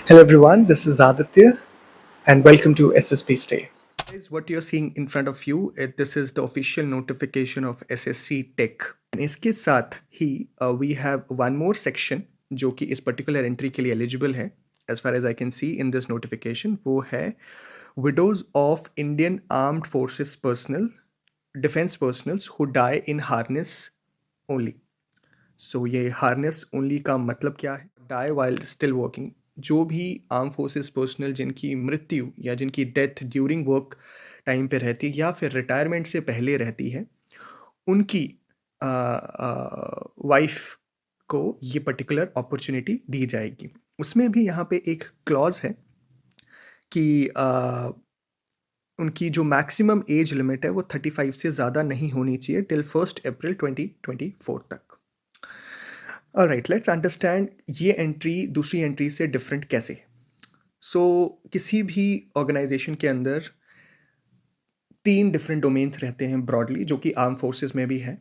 Hello everyone, this is Aditya and welcome to SSB Stay. Guys, what you're seeing in front of you, this is the official notification of SSC Tech. And इसके साथ ही we have one more section जो कि इस particular entry के लिए eligible है as far as I can see in this notification, वो है widows of Indian Armed Forces personnel, defense personnel who die in harness only. सो ये हार्नेस ओनली का मतलब क्या है? डाई वाइल स्टिल वर्किंग, जो भी आर्म फोर्सेस पर्सनल जिनकी मृत्यु या जिनकी डेथ ड्यूरिंग वर्क टाइम पे रहती है या फिर रिटायरमेंट से पहले रहती है, उनकी वाइफ को ये पर्टिकुलर अपॉर्चुनिटी दी जाएगी। उसमें भी यहाँ पे एक क्लॉज है कि उनकी जो मैक्सिमम एज लिमिट है वो 35 से ज़्यादा नहीं होनी चाहिए टिल 1 अप्रैल 2024 तक। ऑलराइट, लेट्स अंडरस्टैंड ये एंट्री दूसरी एंट्री से डिफरेंट कैसे। किसी भी ऑर्गेनाइजेशन के अंदर 3 डिफरेंट डोमेन्स रहते हैं ब्रॉडली, जो कि आर्म फोर्सेस में भी है।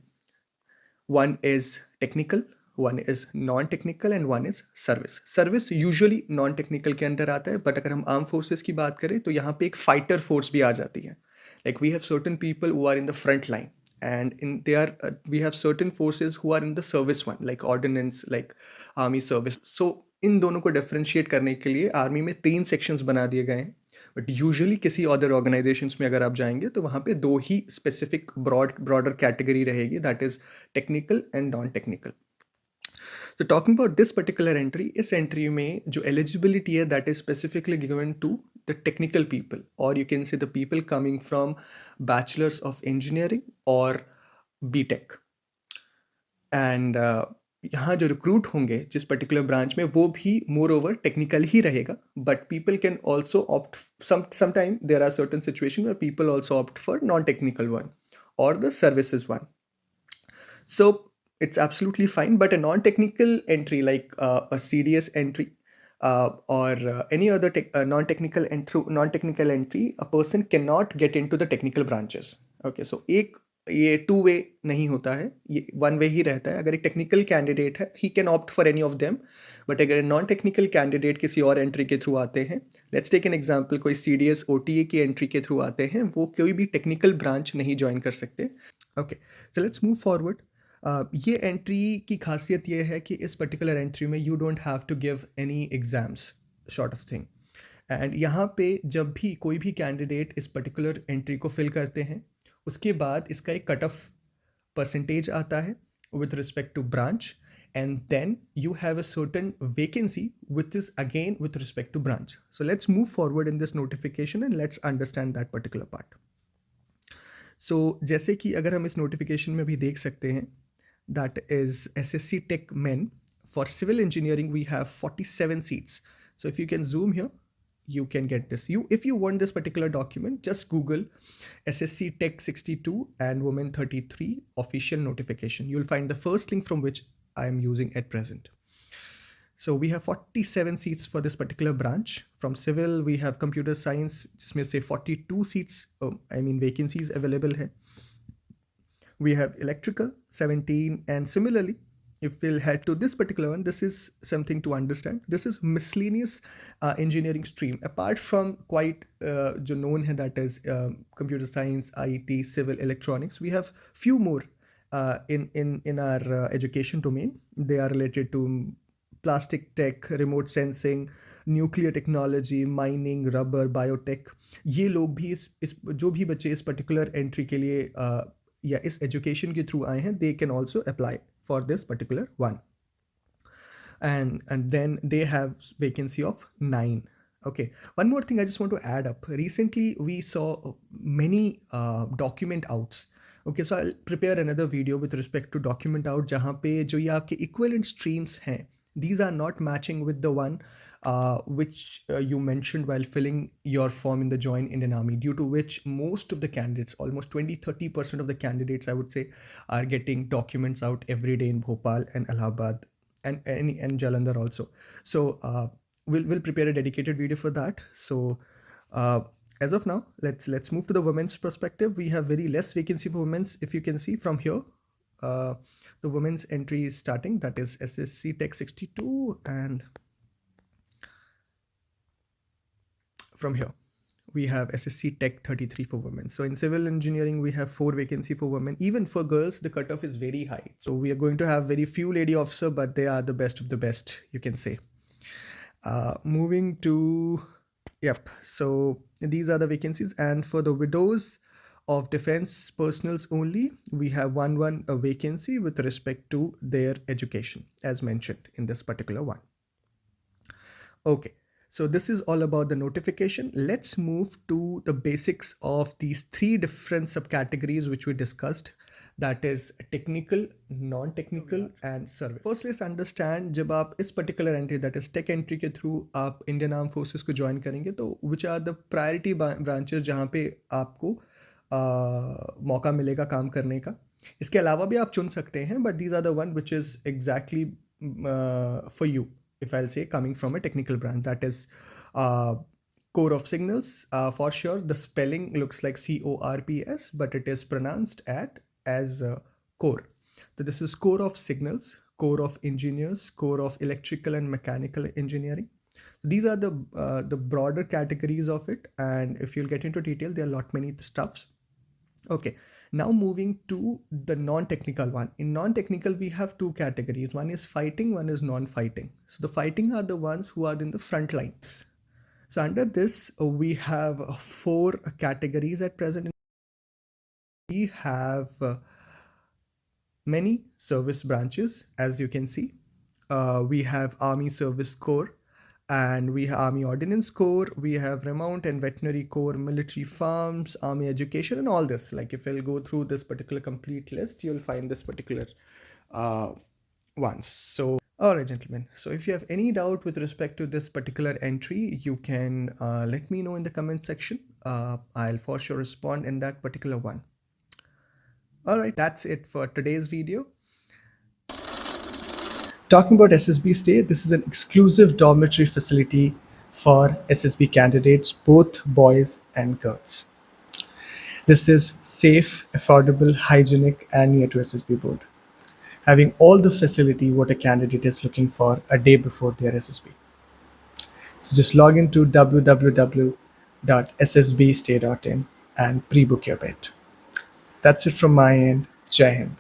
One is technical, one is non technical and one is service. Service usually non technical के अंदर आता है, बट अगर हम आर्म फोर्सेस की बात करें तो यहाँ पे एक फाइटर फोर्स भी आ जाती है। Like we have certain people who are in the front line and in there we have certain forces who are in the service one, like ordnance, like army service. So इन दोनों को differentiate करने के लिए army में 3 sections बना दिए गए हैं, बट यूजुअली किसी अदर ऑर्गेनाइजेशंस में अगर आप जाएंगे तो वहाँ पे 2 ही स्पेसिफिक ब्रॉडर कैटेगरी रहेगी, that is technical and non technical. So talking about this particular entry, इस entry में जो eligibility है that is specifically given to the technical people, or you can say the people coming from bachelors of engineering or BTech. And यहाँ जो recruit होंगे जिस particular branch में, वो भी मोर ओवर टेक्निकल ही रहेगा, but people can also opt, sometime there are certain situation where people also opt for non technical one और the services one. So it's absolutely fine, but a non-technical entry like a CDS entry or any other non-technical entry, a person cannot get into the technical branches. Okay, so ये 2 वे नहीं होता है, ये 1 वे ही रहता है. अगर एक टेक्निकल कैंडिडेट है, he can opt for any of them, but अगर नॉन टेक्निकल कैंडिडेट किसी और एंट्री के थ्रू आते हैं, लेट्स टेक एन एग्जांपल, कोई CDS OTA की एंट्री के थ्रू आते हैं, वो कोई भी टेक्निकल ब्रांच नहीं ज्वाइन कर सकते. Okay, so let's move forward. ये एंट्री की खासियत ये है कि इस पर्टिकुलर एंट्री में you don't have to give any exams short of thing. And यहाँ पे जब भी कोई भी कैंडिडेट इस पर्टिकुलर एंट्री को फिल करते हैं, उसके बाद इसका एक कट ऑफ परसेंटेज आता है with respect to branch, and then you have a certain vacancy which is again with respect to branch. So let's move forward in this notification and let's understand that particular part. So जैसे कि अगर हम इस notification में भी देख सकते हैं, that is SSC Tech Men. For civil engineering we have 47 seats. So if you can zoom here, you can get this. If you want this particular document, just Google SSC Tech 62 and Women 33 official notification. You'll find the first link from which I am using at present. So we have 47 seats for this particular branch. From civil we have computer science, जिसमें से 42 seats vacancies available है. We have electrical 17, and similarly if we'll head to this particular one, this is something to understand. This is miscellaneous engineering stream, apart from quite जो known है, that is computer science, IT, civil, electronics. We have few more in our education domain. They are related to plastic tech, remote sensing, nuclear technology, mining, rubber, biotech. ये लोग भी इस जो भी बच्चे इस particular entry के लिए या इस एजुकेशन के थ्रू आए हैं, they can also apply for this particular one, and then they have vacancy of 9. Okay, one more thing I just want to add up. Recently we saw many document outs. Okay, so I'll prepare another video with respect to document out, जहाँ पे जो ये आपके equivalent streams हैं, these are not matching with the one which you mentioned while filling your form in the Join Indian Army, due to which most of the candidates, almost 20-30% of the candidates I would say, are getting documents out every day in Bhopal and Allahabad and Jalandhar also. So we'll prepare a dedicated video for that. So as of now, let's move to the women's perspective. We have very less vacancy for women's. If you can see from here, the women's entry is starting, that is SSC Tech 62, and from here. We have SSC Tech 33 for women. So in civil engineering, we have 4 vacancy for women. Even for girls, the cutoff is very high. So we are going to have very few lady officer, but they are the best of the best, you can say. Moving to, yep. So these are the vacancies. And for the widows of defense personals only, we have one vacancy with respect to their education, as mentioned in this particular one. Okay. So this is all about the notification. Let's move to the basics of these 3 different subcategories which we discussed. That is technical, non-technical and service. First, let's understand जब आप इस particular entry that is tech entry के through आप Indian Armed Forces को join करेंगे तो which are the priority branches जहाँ पे आपको मौका मिलेगा काम करने का. इसके अलावा भी आप चुन सकते हैं, but these are the one which is exactly for you. If I'll say coming from a technical branch, that is core of signals. For sure, the spelling looks like CORPS, but it is pronounced as core. So this is core of signals, core of engineers, core of electrical and mechanical engineering. These are the broader categories of it, and if you'll get into detail, there are a lot many stuffs. Okay. Now moving to the non-technical one. In non-technical, we have 2 categories. One is fighting, one is non-fighting. So the fighting are the ones who are in the front lines. So under this, we have 4 categories at present. We have many service branches, as you can see. We have Army Service Corps, and we have Army Ordnance Corps, we have Remount and Veterinary Corps, Military Farms, Army Education, and all this. Like if I'll go through this particular complete list, you'll find this particular ones. So, all right, gentlemen. So if you have any doubt with respect to this particular entry, you can let me know in the comment section. I'll for sure respond in that particular one. All right, that's it for today's video. Talking about SSB Stay, this is an exclusive dormitory facility for SSB candidates, both boys and girls. This is safe, affordable, hygienic, and near to SSB board, having all the facility what a candidate is looking for a day before their SSB. So just log into www.ssbstay.in and pre-book your bed. That's it from my end. Jai Hind.